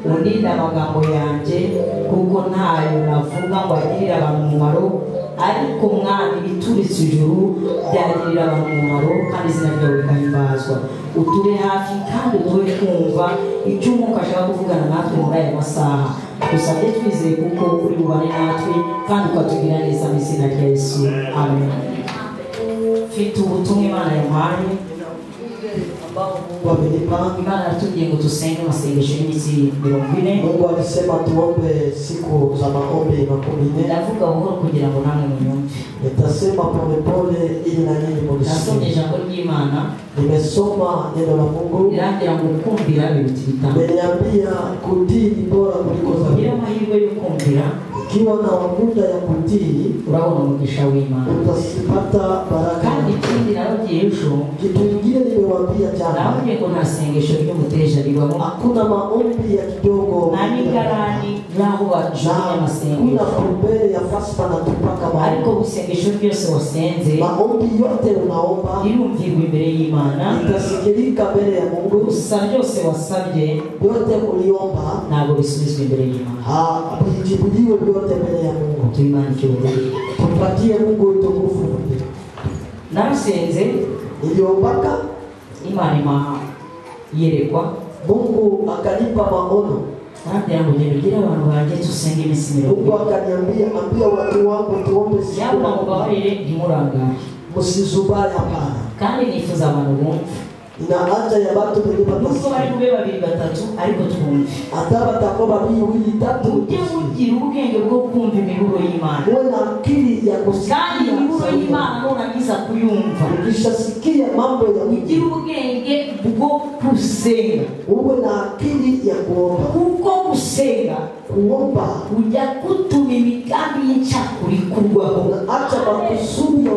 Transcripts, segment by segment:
Undinda amagambo yanje kuko ntayo navuga ngo agirira abantu umumaro, ariko mwami bituritse ijuru byagirira abantu umumaro kandi izina ryawe rikahimbazwa. Utube hafi kandi utube kumva icyo umwuka ashaka kuvugana natwe muri aya masaha. Dusabye twizeye kuko uri bubane natwe kandi ukatugira neza mu izina rya Yesu, amen. Mfite ubutumwa Imana yampaye Imana yatubwiye ngo tusenge amasengesho y'iminsi 40. Mungu alisema tuombe siku za maombi 40. Ndavuga buhoro kugira ngo namwe munyumve. Nitasema polepole ili na nyinyi mlisikie. Nasomye ijambo ry'Imana. Nimesoma neno la Mungu. Nirangira ngo kumvira biruta ibitanga. Nimeniambia kutii ni bora kuliko zabibu. Ngira amahirwe yo kumvira. Ukiwa na muda ya kutii, urabona umugisha w'Imana. Utasipata baraka. Kandi ikindi nababwiye ejo, kitu kingine nimewaambia jana. Nababwiye ko nta sengesho ry'umuteja ribamo. Hakuna maombi ya kidogo. Na nigarani naho bajunya amasengesho. Kuna kumbele ya fasi panatupaka maombi. Ariko isengesho ryose wasenze, maombi yote unaomba irumvirwa imbere y'Imana. Itasikilika mbele ya Mungu. Gusa byose wasabye, yote uliomba, ntabwo bisubizwa imbere y'Imana. Bijibuliwe yote mbele ya Mungu. Tuimani kiubiri. Tupatie Mungu utukufu. Narasenze, niliombaka, Imana yerekwa, Mungu akanipa maono. Nabwira ngo ngira abantu banjye tusenge iminsi 40. Mungu akaniambia, ambia watu wangu tuombe siku. Yaba mubabarire ntimurangare. Musizubaya hapana. Kandi nifuza abantu bumve. Ina haja ya watu wenye Nuko bari kube 2 3 ariko twumve. Ataba takoba 2 3. Ujye mugira ubwenge bwo kumva imiburo y'Imana. Wewe akili ya kusikia. Kandi imiburo y'Imana nurangiza kuyumva. Ukishasikia mambo ya ugira ubwenge bwo kusenga. Uwe na akili ya kuomba. Kuko gusenga kuomba ujya gutuma imigambi y'icyakuri kurwaho. Acha makusudi ya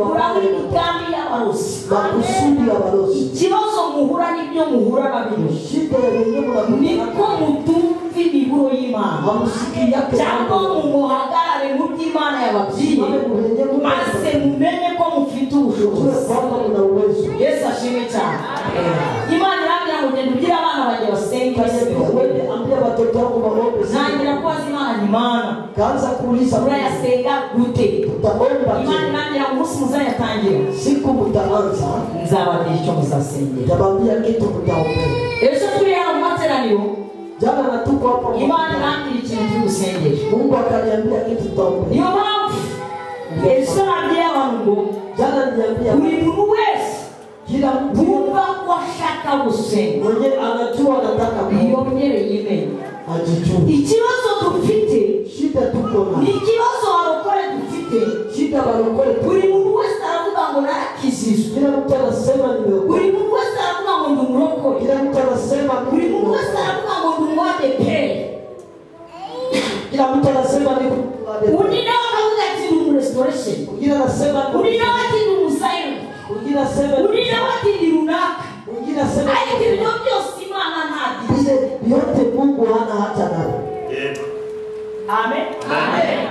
imigambi y'abarozi. Makusudi ya barozi. Ikibazo muhura n'ibyo muhura nabyo. Shida yenyewe niko mutumva imiburo y'Imana. Cyangwa muhagarare mu by'Imana yababwiye. Maze mumenye ko mufite ubushobozi. Yesu ashimwe cyane. Imana irambwira ngo genda ubwire abana banjye basenge. Ambia watoto wako maombi. Ntangira kubaza Imana ni Imana. Kaanza kuuliza urayasenga gute? Utaomba. Imana irambwira ngo umunsi muzayatangira. Siku mutaanza. Nzababwira icyo muzasengera. Ndababwira kitu mutaombea. Ejo turi hano mu materaniro. Jana natuko hapo. Imana irambwira ikintu cy'ugusengera. Mungu akaniambia kitu tutaombea. Niyo mpamvu Yesu arambwira abantu ngo jana niambia buri muntu wese kila mtu wumva ko ashaka gusenga mwenye anajua anataka yongere yimenye ajijue. Ikibazo dufite shida tuko na ni ikibazo barokore dufite. Shida barokore buri muntu wese aravuga ngo narakizizwe. Kila mtu anasema nimeokoka. Buri muntu wese aravuga ngo ndi umurokore. Kila mtu anasema buri muntu wese aravuga ngo ndi umwadeperi. Kila mtu anasema ni undi nawe akavuga ati ndi umurestoration. Mwingine anasema undi nawe ati ndi umusayimu. Mwingine anasema undi nawe ati ndi runaka. Mwingine anasema ariko ibyo byose Imana ntagize. Yote Mungu hana hata nayo. Amen. Amen.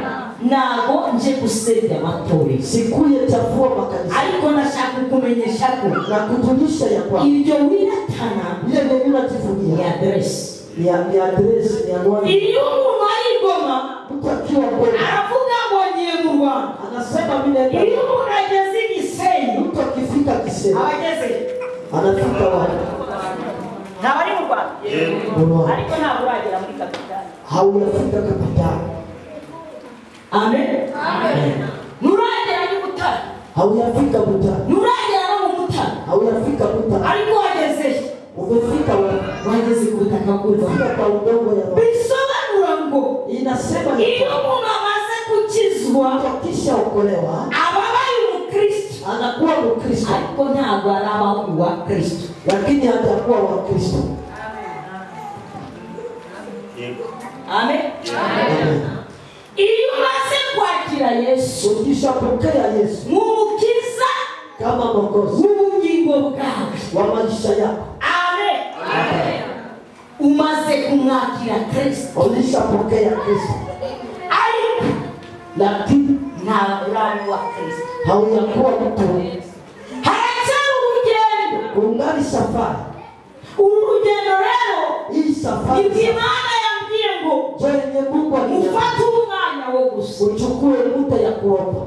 Nago nje gusebya amatorero. Sikuye chafua makanisa. Ariko nashaka kukumenyesha ko na kujulisha ya kwa ibyo wiratana ile ndio unajivunia ni address. Ni address ni anwani. Iyo umuntu ayigoma mtu akiwa mbele aravuga ngo ngiye mu Rwanda. Anasema mimi naenda. Iyo umuntu ageze Gisenyi. Mtu akifika Gisenyi. Abageze. Anafika wapi? Ntabari mu Rwanda. Ariko ntabwo uragera muri kapitali. Haujafika kapitali. Amen. Amen. Nuragera ni Butare. Haujafika Butare. Nuragera no mu Butare. Haujafika Butare. Ariko wageze. Umefika wapi? Wageze ku butaka bw'Urwanda. Kwa udongo ya Rwanda. Bisobanura ngo inasema iyo umuntu amaze gukizwa kisha okolewa ababaye umukristo anakuwa mkristo. Ariko ntabwo araba wa Kristo. Lakini hatakuwa wa Kristo. Amen. Amen. iyo umaze kwakira Yesu, ukishapokea Yesu Mukiza kama Mwokozi w'ubugingo bwawe wa maisha yako, amen, amen, umaze kumwakira Kristo, ulishapokea Kristo, ariko lakini ntabwo wa Kristo, hauyakuwa mtu. haracyari urugendo, Ungali safari. urugendo rero Hii safari Imana yambwiye ngo jenye Mungu ufate umwanya wo gusa, uchukue muda ya kuomba.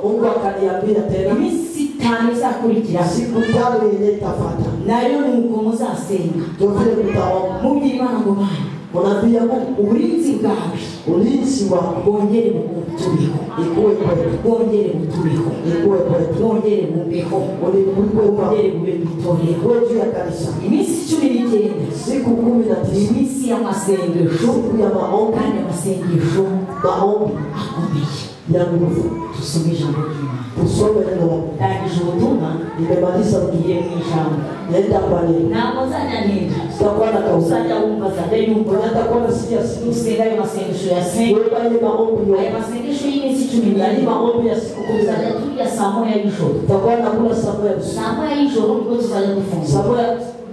Mungu akaniambia tena siku tano yenye itafuata nayo nuko muzasenga ndio vile mtaomba. mubwira Imana ngo bana Unaambia Mungu uburinzi bwawe ulinzi wako bwongere buturiho, ikuwe kwetu, bwongere buturiho, ikuwe kwetu, bwongere bubeho, bwongere bube bitorero. ikuwe juu ya kanisa. Iminsi 19 Siku 19 iminsi y'amasengesho, siku ya maombi, kandi amasengesho maombi akomeye ya nguvu. Tusome ijambo ry'Imana. Tusome neno la Mungu. Ndangije ubutumwa Nimemaliza ngiye mu ijambo. nenda kwa nini? Ntabwo nzajya ntinda, Sitakuwa na kausa. uzajya wumva zajya yumva, Natakuwa nasikia siku usenga ayo masengesho ya senga, wewe bali maombi ayo yote. masengesho y'iminsi 10 Na hii maombi ya siku 10 tuzajya turya saa moya y'ijoro. tutakuwa na kula saa moja usiku. Saa moya y'ijoro nibwo tuzajya dufungura. Saa moja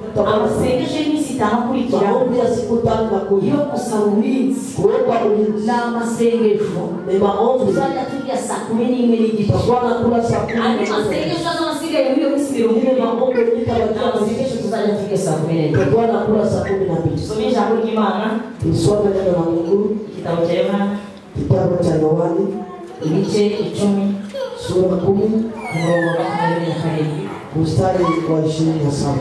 tutakuwa Amasengesho y'iminsi 5 akurikira maombi ya siku 5 na kuja. yo gusaba uburinzi Kuomba ulinzi. ni amasengesho Ni maombi. tuzajya turya saa 11 n'igice. Tutakuwa na kula saa 10. Andi masengesho azamasigaye muri iyo minsi 20 Ile maombi ni amasengesho tuzajya turya saa 11. tutakuwa na kula saa 12. Tusome ijambo ry'Imana, Tusome neno la Mungu, igitabo cya Yohana kitabu cha Yohani ibice 10 sura 10 umurongo wa 27. mstari wa 27.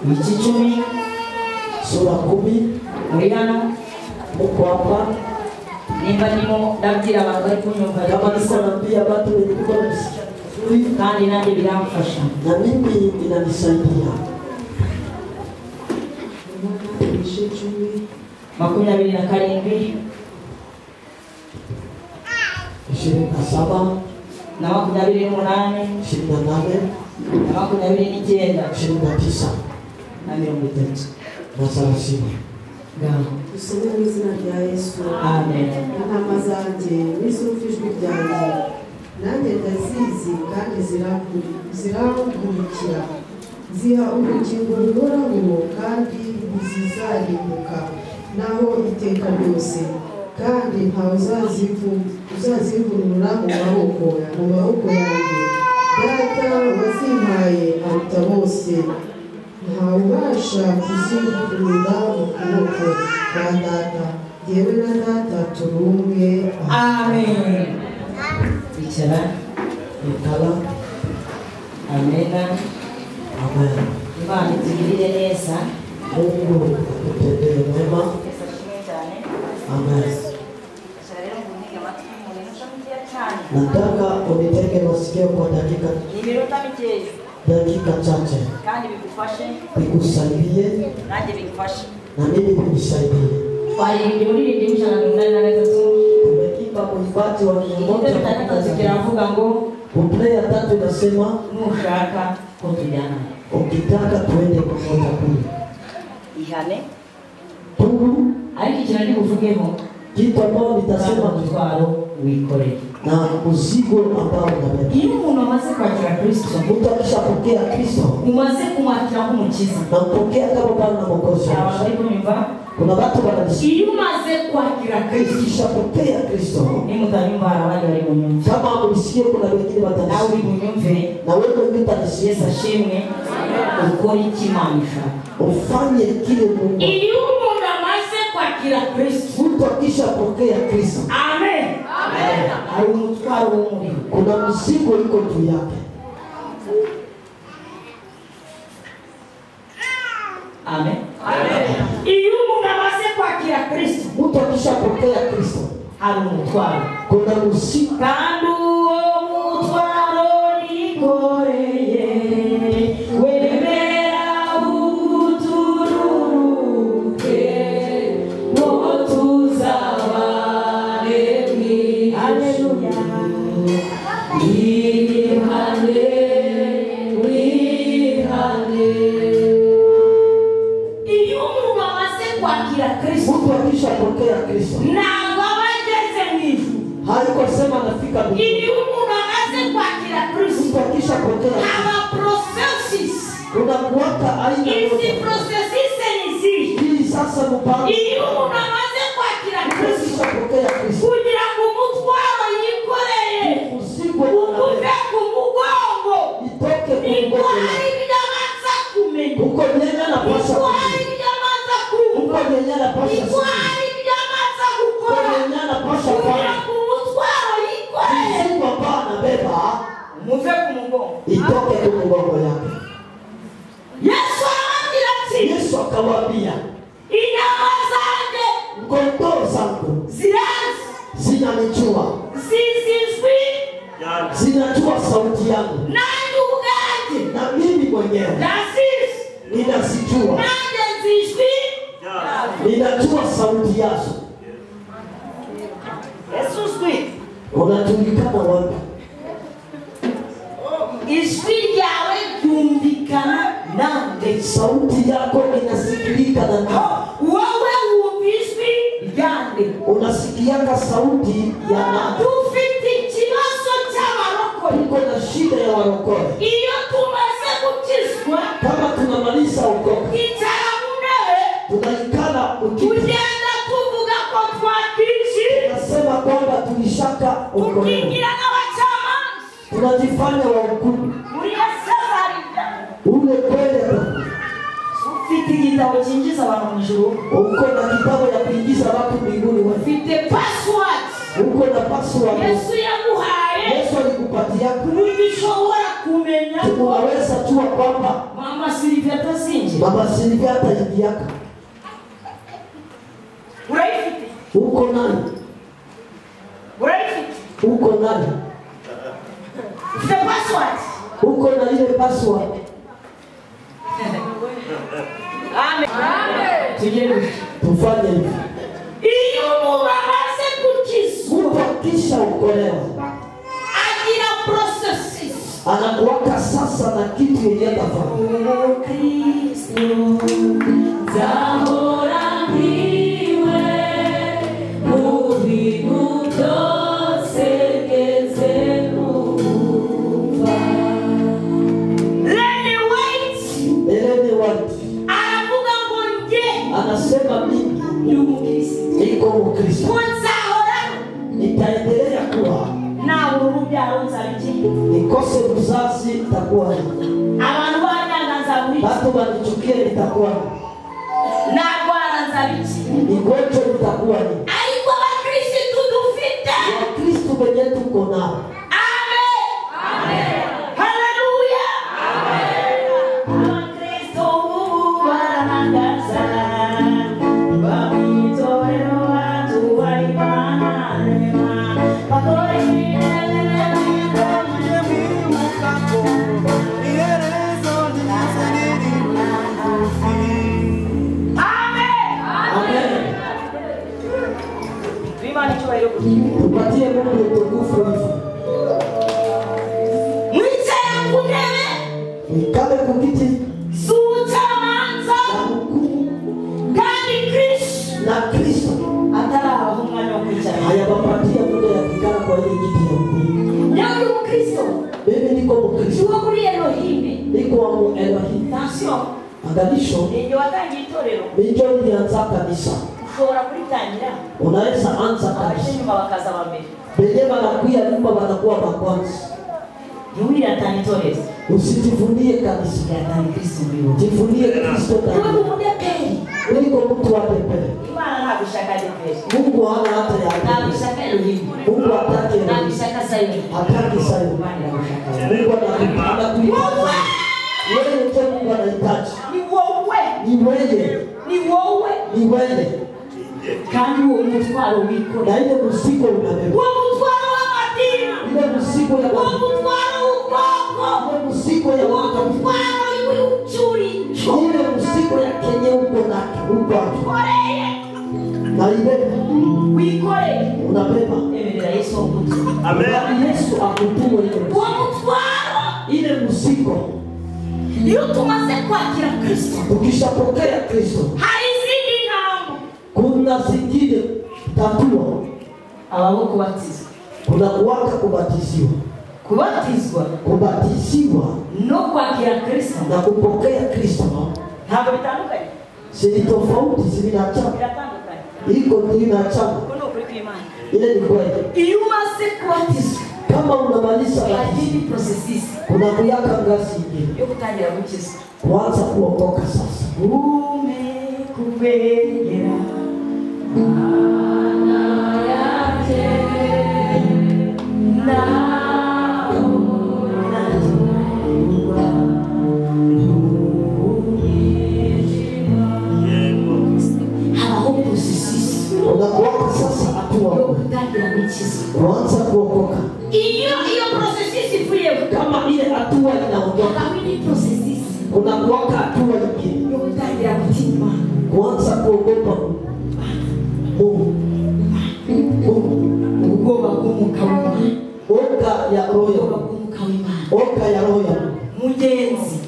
Ibice 10 Sura 10 muri hano, muko hapa. nimba ndimo ndabwira abantu bari kunyumva Kama niko naambia watu wenye kuko nasikia vizuri kandi nanjye biramfasha. na mimi inanisaidia. 27 27 na 28 28 na 29 29 na 30 na 30. Dusome mu izina rya Yesu. Amen. Intama zanjye n'izumva ijwi ryanjye nanjye ndazizi kandi zirankurikira, ziha ubugingo buhoraho kandi ntizizarimbuka naho iteka ryose, kandi ntawe uzazivunura mu maboko yanjye. Data wazimpaye aruta bose, ntawubasha kuzivunura mu kuboko kwa data. Yewe na data turi umwe. Amen. Bicara. Ikala. Amen. Amen. Imana itugirire neza. Mungu atutendee mema. Amen. Nataka unitege masikio kwa dakika chache kandi bigufashe nikusaidie nanjye bigufashe na mimi nikusaidie. Twaririmba umuririmbyi w'ijana na 83 Tumekipa kuibati wa kiravuga ngo Kuplay ya 3 inasema nushaka ko tujyana, ukitaka tuende pamoja kule. ihane Tubu ariko ikintu ndi buvugeho kitu ambao nitasema mutwaro wikoreye na mzigo ambao unabeba. iyo umuntu amaze kwakira Kristo, Mtu akishapokea Kristo umaze kumwakira nk'umukiza na mpokea kama Bwana na Mwokozi. abari kunyumva, Kuna watu wananisikia iyo umaze kwakira Kristo ukishapokea Kristo, ni mutanyumva abandi bari kunyumva, kama mlisikie kuna wengine nawe uri watanisikia kunyumve. na wewe mwenyewe utanisikia. Yesu ashimwe. Ukora iki Imana ishaka. Ufanye kile Mungu. Iyo umuntu amaze kwakira Kristo, Mtu akishapokea Kristo, amen, hari umutwaro w'umuriro, kuna mzigo uko juu yake. amen. Iyo umuntu amaze kwakira Kristo, Mtu akishapokea Kristo, hari umutwaro, kuna mzigo. kandi uwo mutwaro nikoreye wemera utururuke ngo tuzabane mwijuru. Haleluya. Wihane, wihane. Iyo umuntu amaze kwakira Kristo, Mtu akishapokea Kristo, ntabwo aba ageze mu ijuru. haiko sema anafika mbinguni. Iyo umuntu amaze kwakira Kristo, Mtu akishapokea Kristo, aba processes. kuna kuwaka aina Izi yote. processes ni zihe? Hii sasa mpango. Iyo umuntu amaze kwakira Kristo, Akishapokea Kristo, kugira ngo umutwaro yikoreye mzigo umuve ku mugongo, itoke niko kwa hari ibyo amaze kumenya, uko nyenye anapasha niko hari ibyo amaze kumva, uko nyenye anapasha niko hari ibyo amaze gukora, uko nyenye anapasha kugira fanya ngo umutwaro yikoreye mzigo ambao anabeba umuve ku mugongo. itoke kwa mgongo yake. Yesu arababwira ati, Yesu akawaambia, inyama zanjye kondoo zangu zirazi, zinanijua, zizizwi zinajua sauti yangu, nanjye ubwanjye na mimi mwenyewe ndazizi, ninazijua, nanjye nzizwi. ninajua sauti yazo. Yesu uzwi, Unajulikana wapi? ijwi ryawe ryumvikana nande, Sauti yako inasikilika na nani? wowe wumva ijwi ryande. Unasikiaka sauti ya nani? Dufite ikibazo cy'abarokore. Tuko na shida ya warokore. Iyo tumaze gukizwa, Kama tunamaliza ukoka, twicara mu ntebe, tunaikana ukiti, tugenda tuvuga ko twakije, tunasema kwamba tulishaka ukoka, tukigira n'abacamanza. tunajifanya wa hukumu. Muri Yesarida Ule kweli ufite igitabo cyinjiza abantu mu ijuru, uko na kitabu ya kuingiza watu mbinguni, ufite password uko na password Yesu yaguhaye, Yesu alikupatia, kuburyo ushobora kumenya ko tunaweza jua kwamba Mama Silvia atasinje. Mama Silvia ataingiaka. Urayifite? Uko nani? Urayifite? Uko nani? Ufite password? Uko na ile password. Amen. Tujye Tufanye hivi. anakuwaka sasa na kitu yenye atafanya. Kristo zahorangiwe mubintu byose ngeze numva. Lene White aravuga ngo nje, anasema mimi ni Mkristo, niko Mkristo, nzahorana, nitaendelea kuwa na urubyaro nzabiki, nikose mzazi nitakuwa, abantu banyangaza buri watu wanichukie nitakuwa, na bwana nzabiki, nigonjwa nitakuwa, ariko abakristo dufite Wakristo wenye tuko nao. Amen. Amen. Hallelujah. Amen. Abakristo baranagaza babitorero watu waimana rema bakore Tupatie Mungu utukufu hivi. Mwicaye ku ntebe Nikale kukiti z'ubucamanza kandi Kristo na Kristo atarabaho umwanya wo kwicara. hayawapatia muda ya kukaa kwa ile kiti ya hukumu. Nawe Mkristo Mimi niko Mkristo, uwo kuri Elohime. niko wa Elohim. Attention, Angalisho, ndio watangiye itorero nijo nilianza kanisa. ushobora kuritangira Unaweza anza abashe kanisa. nyuma bakaza ba mbere. Benye wanakuya nyumba wanakuwa wa kwanza. Ntiwiratane itorero, Usijivunie kanisa. iratane Kristo muri wowe. Jivunie Kristo Wewe ndani. umudeperi, Niko mtu wa pepele. Imana ntabwo ishaka deperi, Mungu hana hata ya ntabwo ishaka Elohime, Mungu hataki ntabwo Elohim. ishaka Sayoni. Hataki sayo. Imana iragushaka. Mungu anakuhitaji. Wewe ndio Mungu anahitaji. Ni wowe, Ni wewe. ni wowe, Ni wewe. kandi uwo mutwaro wikorera, Na ile mzigo unabeba. uwo mutwaro w'amadini, Ile mzigo ya uwo mutwaro w'ubwoko, ile mzigo ya uwo mutwaro w'icyurico ile mzigo ya kenye uko na uko hapo. koreye Na ibeba wikoreye. unabeba. Emerera Yesu omutwe Amen. Yesu akutumwe ile uwo mutwaro. ile mzigo. Iyo tumaze kwakira Kristo, Ukishapokea Kristo, hari izindi ntambo. kuna zingine tatua. Abaho kubatizwa, Kuna kuwaka kubatiziwa. Kubatiziwa no kwakira Kristo na kupokea Kristo ntabwo bitandukanye, si tofauti, si vinachana. biratandukanye. Iko vinachana. Uko ni ukuri kw'Imana. Ile ni kweli. Iyo umaze kubatizwa, Kama unamaliza hari batizo, indi processes kuna kuyaka ngazi nyingine. yo gutangira gukizwa. Kuanza kuokoka sasa. Umekubegera Mana yake naho natungwa habaho processes Unakuwaka sasa hatua yo gutangira gukizwa. kuanza kuokoka. Iyo processes ivuyeho, Kama ile hatua inaondoka, hakaba indi processes kuna kuwaka hatua nyingine. yo gutangira gutima Kuanza kuogopa Mungu. ubwoba bw'umwuka w'Imana, Oga ya roho ubwoba ya bw'umwuka w'Imana. Oga ya roho ya Mugenzi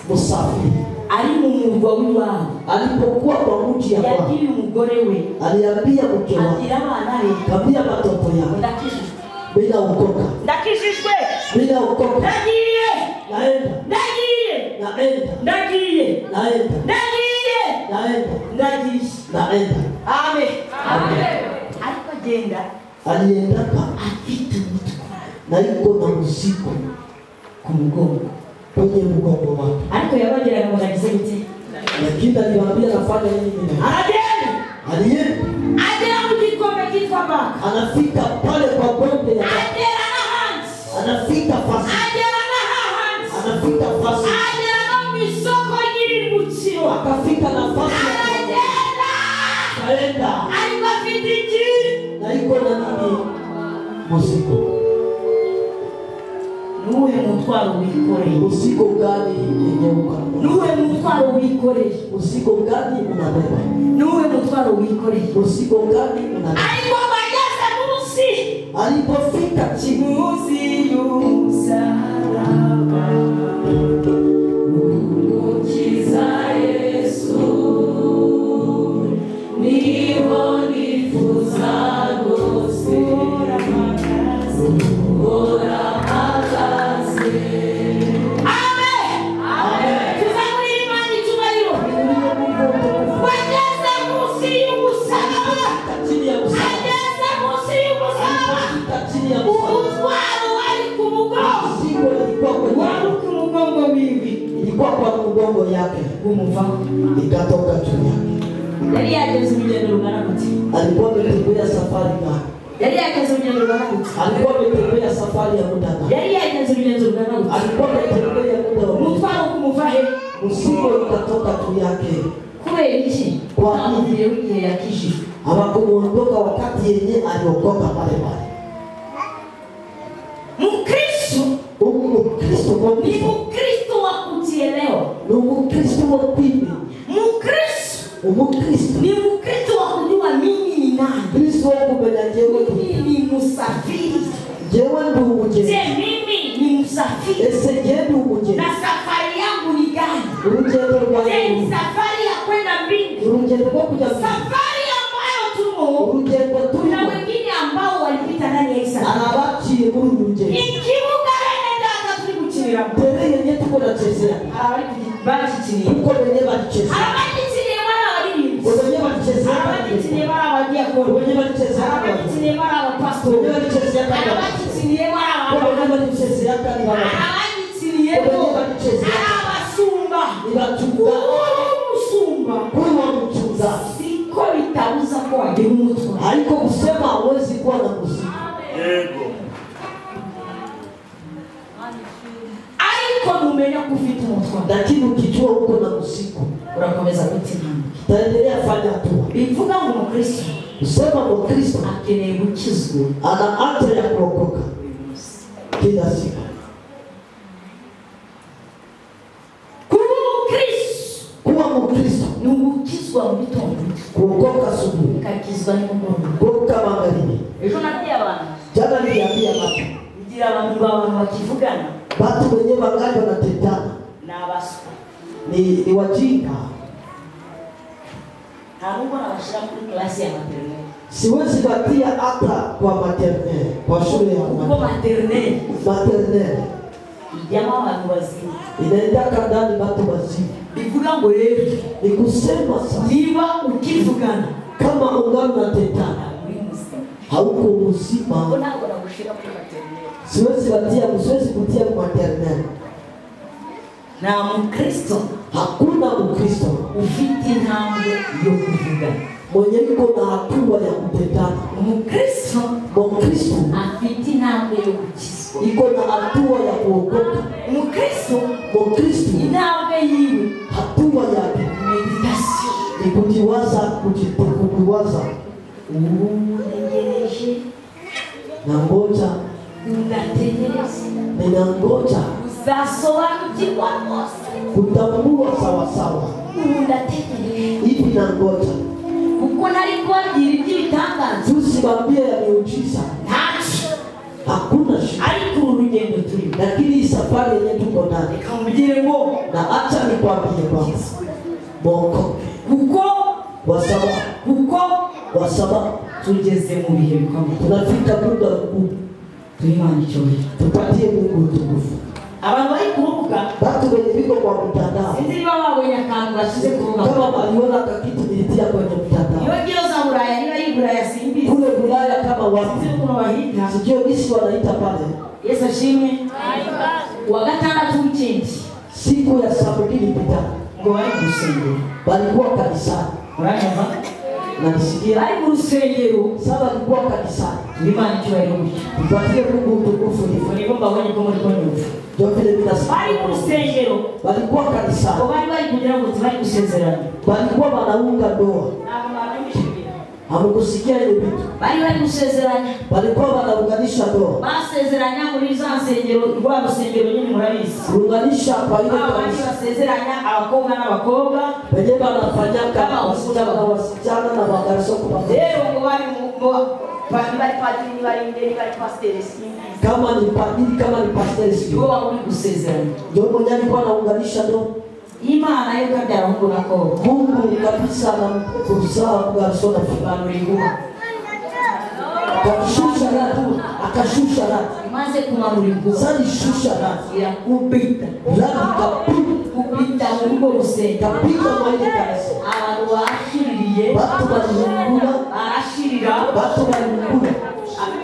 musafiri ari mu murwa w'iwabo, alipokuwa kwa mji ya kwao, yabwiye umugore we, aliambia mke wake, abwira abana be, kabia watoto yake, ndakijijwe, bila ukoka, ndakijijwe, bila ukoka, ndagiye, naenda ndagiye, naenda ndagiye, naenda ndagiye, naenda ndagiye. naenda. Amen. Amen. Ariko agenda Aliendaka afite umutwaro na iko na mzigo ku mugongo, kwenye mgongo wake, ariko yabageraga ngo nagize bite, lakini aliwaambia nafanya nini? aragenda Alienda agera mu gikombe cyitwa Baka, anafika pale kwa bonde ya agera n'ahandi, anafika fasi, agera n'ahandi, anafika fasi, agera no mu isoko ry'irimbukiro, akafika nafasi ya aragenda kaenda ariko afite iki, na iko na nini? Mzigo. nuwe mutwaro wikoreye, Mzigo gani yenye uko? nuwe mutwaro wikoreye, Mzigo gani unabeba? nuwe mutwaro wikoreye. Mzigo gani unabeba? Ariko bageze munsi, Alipofika chini, munsi migongo yake umuva ikatoka juu yake. yari yageze urugendo rungana gute Alikuwa ametembea safari gani? yari yageze urugendo rungana gute Alikuwa ametembea safari ya muda gani? yari yageze urugendo rungana gute Alikuwa ametembea muda wa umutwaro kumuva he mzigo ikatoka juu yake. kubera iki Kwa ntamubwire w'igihe yakijijwe Hawakumuondoka wakati yenye aliokoka pale pale. Mkristo Mkristo kwa ni Mkristo wa kutielewa. ni Mkristo wa kweli. Mkristo ni Mkristo wa kujua mimi ni nani. Kristo kumenya jewe Mimi ni msafiri. jewe ndugu Je, je. mimi ni msafiri? Ese je ndugu je. Na safari yangu ni gani? Urugendo rwa Je, ni safari ya kwenda mbinguni? urugendo rwo kujya mu Safari ambayo tumo. urugendo Kuna turimo. wengine ambao walipita ndani ya Isa. Arabaciye muri uru rugendo. Ikibuga bene data turi gukinira. Tere yenye tuko nachezea. Abakikiniye. Uko benye balichezea. Abakikiniye bari abaririmbyi. Benye balichezea. Abakikiniye bari abadiyakoni. Benye balichezea. Abakikiniye bari abapasitori. Benye balichezea. Abakikiniye bari Benye balichezea kandi baba. abakikiniye bo abasumba. Ibachunga. Umusumba. Kuwa mchunga. Siko bitabuza ko wagira umutwe. Haiko kusema hawezi kuwa na muziki. Yego. Ariko numenya ko ufite umutwe. Lakini ukijua uko na muziki Urakomeza kutimana. utaendelea fanya hatua. Bivuga ngo umukristo Kusema Mkristo akeneye gukizwa. ana haja ya kuokoka kila siku. Kuwa Mkristo Ni ugukizwa mu gitondo kuokoka asubuhi, ukakizwa nimugoroba. kuokoka magharibi. Ejo nabwiye abantu Jana niliambia watu, igira abantu bakivugana watu wenye wangali wanatetana ni abaswa. ni wajinga. Nta nubwo nabashyira muri klasi ya maternelle Siwezi batia hata kwa maternelle, kwa shule ya kuko maternelle maternelle ijyamo abantu bazima. inaendaka ndani watu wazima. Bivuga ngo rero Ni kusema sasa, niba ukivugana kama ungali unatetana uri muzima, hauko mzima, ubwo ntabwo nagushyira muri maternelle. siwezi kutia kwa maternelle. Nta mukristo Hakuna Mkristo ufite intambwe yo kuvugana. mwenye iko na hatua ya kutetana. Umukristo Mkristo afite intambwe yo gukizwa. iko na hatua ya kuokoka. Umukristo Mkristo intambwe yiwe hatua yake meditation. ni kujiwaza, kujiwaza Unegereje na ngoja, unategereza ninangoja uzasobanukirwa rwose. kutambua sawasawa Unategereje hivi na ngoja. kuko nari kubabwira iby'ibitangaza Tusimambie ya miujiza, ntacyo, hakuna shida, ariko uru rugendo turimo lakini hii safari yenye tuko ndani, reka mubwire ngo na acha nikwambie kwamba mwokoke, kwa sababu tugeze mu bihe bikomeye. tunafika muda mkuu. Tuyimana icyubahiro. Tupatie Mungu utukufu. Abantu bari ku rubuga Watu wenye viko kwa mtandao, sinzi niba babonye akantu gashyize ku rubuga. kama waliona kakitu nilitia kwenye mtandao Iyo ngiyo za Buraya niba ari Buraya simbizi. kule Ulaya, kama Sinzi wapi ukuntu bahita. sijui gisi wanaita pale, Yesu ashimwe. Wa gatandatu w'ikindi siku ya Sabato ilipita, ngo bari mu rusengero. walikuwa kanisani. Uranyumva? Nanisikia Bari mu rusengero. sasa, walikuwa kanisani. Tuyimana icyubahiro gutyo. Tupatie Mungu utukufu. Ubwo nibwo mbabonye ko muri kunyumva. Ndio vile mimi Bari mu nasema rusengero. walikuwa Ngo kanisani, bari kugira ngo tubari gusezerana. walikuwa wanaunga ndoa. Ntabwo babyumvishije. Hamkusikia ile vitu, Bari gusezeranya. walikuwa wanaunganisha ndoa, Basezeranya muri za nsengero, rwa rusengero nyine murabizi. kuunganisha kwa ile Abandi kanisa. basezeranya abakobwa n'abakobwa. Wenyewe wanafanyaka wasichana na wasichana na wagariso kwa Rero ngo bari bari padiri ni bari ndeni bari pasiteri simbizi. kama ni padiri, kama ni pastor, Nibo sio bari gusezeranya. ndio mmoja alikuwa anaunganisha ndoa. Imana yo kabyara ngo nakobwa. Mungu kabisa na kuzaa mgariso na Bantu ringuha. akashusha rati, Imaze kumanura inguha. sasa shusha rati, Irakubita. rati Kubita mu rugo rusengero. kapika mwa ile kanisa, Abantu bashiririye. watu walingula, Barashirira. watu walingula.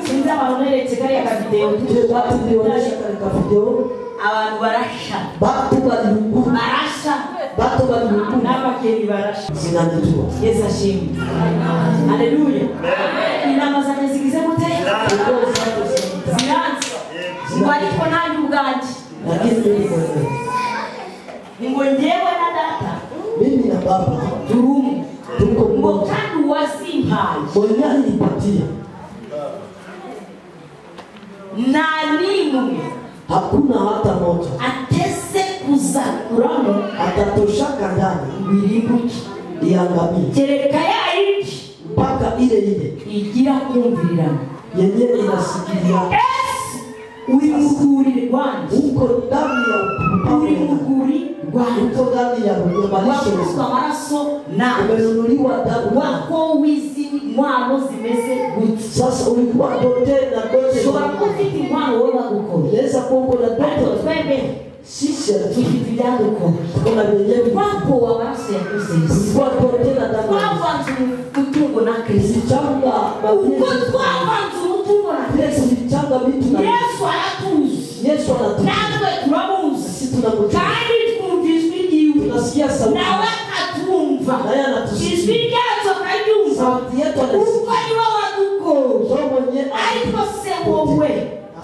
Sinzi abantu neretse kariya kavideo. Ndio watu nilionyesha katika video, Abantu barasha. watu walingula, Barasha. bali mkuu n'abageni barashe zinanijua. Yesu ashimwe. Haleluya. Inama zanjye zigize gute? Ziranze. Ngo ariko nanjye ubwanjye. Lakini mimi mwenyewe, Ngo njyewe na data mimi na baba turumu. tuko Ngo mmoja. kandi uwazimpaye Mwenye alinipatia nta n'imwe hakuna hata moja atese kuzakuramo atatoshaka ndani birimbuke iangamie, kereka yayindi mpaka ile ile igira kumvirirana. yenyewe inasikilia. Uri muguri rwanjye, Uko ndani ya uri upako, muguri rwanjye, uko ndani ya malisho, wakuzwa amaraso nawe umenunuliwa damu. wako wizi inkwano zimeze gutya. Sasa ulikuwa dote na dote, Ushobora kuba ufite inkwano wowe bagukora, unaweza kuwa na ariko dote. twebwe Sisi dufite ibyadukora. kuna wenyewe Wako amaraso ya Kristo Yesu, ulikuwa dote na damu. twavanze umutungo na Kristo. Usichanga Ubwo twavanze umutungo na Kristo, usichanga vitu na Yesu aratuzi, Yesu anatupa. natwe turamuzi, Sisi tunamjua. kandi twumva ijwi ryiwe, Tunasikia sauti. nawe akatumva. Naye anatusikia. Ijwi ryacu akaryumva, Sauti yetu kuko anasikia. niwe wadukoze. Roho mwenyewe Ariko se wowe,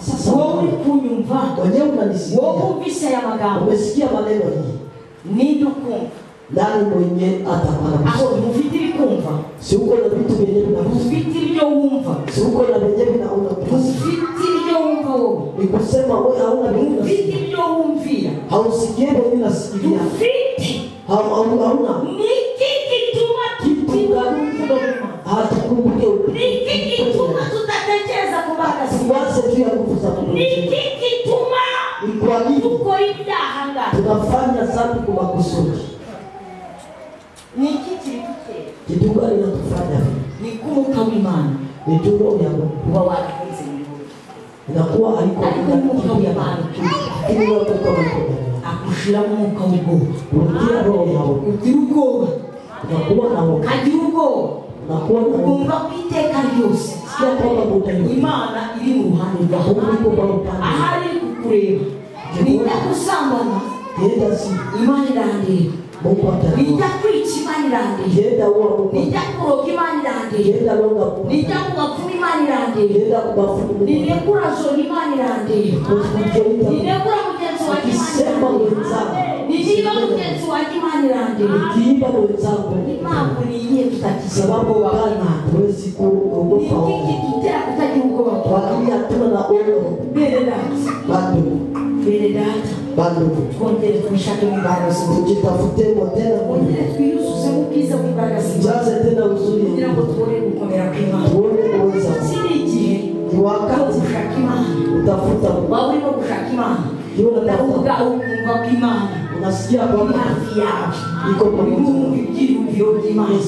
Sasa wowe uri kunyumva, mwenyewe unanisikia. wowe wumvise aya magambo, Umesikia maneno hii. ninde ukumva? Nani mwenye atamana? Aho mufite ibikumva, Si uko na vitu vyenyewe na mufite ibyo wumva, si uko na vyenyewe na una mufite ibyo wumva wowe, ni kusema wewe hauna vitu mufite ibyo wumvira, hausikie wewe unasikia. mufite. Hauna Niki gituma tutibuka urukundo rw'Imana? hatukumbuke Niki gituma tudatekereza ku mbaraga z'Imana? tuwaze juu ya nguvu za Mungu. Niki gituma Ni kwa nini dukora ibyaha ngaha? tunafanya dhambi kwa makusudi? Niki kiri gutera? Kitu gani kinatufanya hivi? Ni kumuka w'Imana Ni tu roho ya Mungu. uba warakunze muri wowe, Inakuwa haiko ariko umwuka w'Imana lakini wewe uko kama uko. agushiramo umwuka w'ubwoba, Unatia roho ya Mungu. ugira ubwoba, Unakuwa na roho. ukagira ubwoba, Unakuwa na roho. ukumva ko iteka ryose Sikia kwamba utaenda. Imana iri mu ruhande rwawe, Mungu yuko kwa upande. ahari iri kukureba. Nijya gusambana, Yenda si Imana irandeba. Mungu atajua. Nijya kwica, Imana irandeba. Yenda uwa Mungu. Nijya kuroga, Imana irandeba. Yenda longa Mungu. Nijya kubapfumu, Imana irandeba. Yenda kubafuku Mungu. Ninekura joro, Imana irandeba. Kujiita. Ninekura mugenzi wanjye, Imana Ukisema irandeba. mwenzako. Niniba mugenzi wanjye, Imana irandeba. Ukiiba mwenzako. Impamvu ni iyihe tutakisaba Sababu ubwoba gani bw'Imana? hatuwezi kuogopa Ni Mungu? iki gitera kutagira ubwoba Kwa bw'Imana? ajili hatuna na ono. Bene data, Bado. bene data, Bado. twongere twishake mu imbaraga z'Imana. Tujitafutemo tena Mungu. Twongere twiyuzuze mu bwiza bw'imbaraga z'Imana, Tujaze tena uzuri. kugira ngo tubone gukomera kw'Imana. Tuone uweza. Iki ni igihe Ni cyo wakati gushaka Imana. utafuta Mungu. Waba urimo gushaka Imana, Ndio nawe unatafuta. ubwawe ukumva ko Imana Unasikia iri kwamba hafi yawe, iko uri pamoja. kumva ibyiyumviro by'Imana,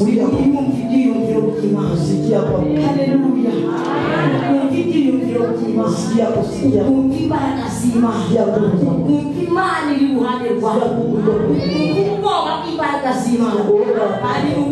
uri kumva ibyiyumviro by'Imana. Unasikia kwamba Haleluya, ukumva ibyiyumviro by'Imana, unasikia kusikia. ukumva imbaraga z'Imana, Sikia nguvu za Mungu. ukumva Imana iri iruhande rwawe, Sikia Mungu yuko ukumva ubwoba bw'imbaraga z'Imana. Kuona Haleluya.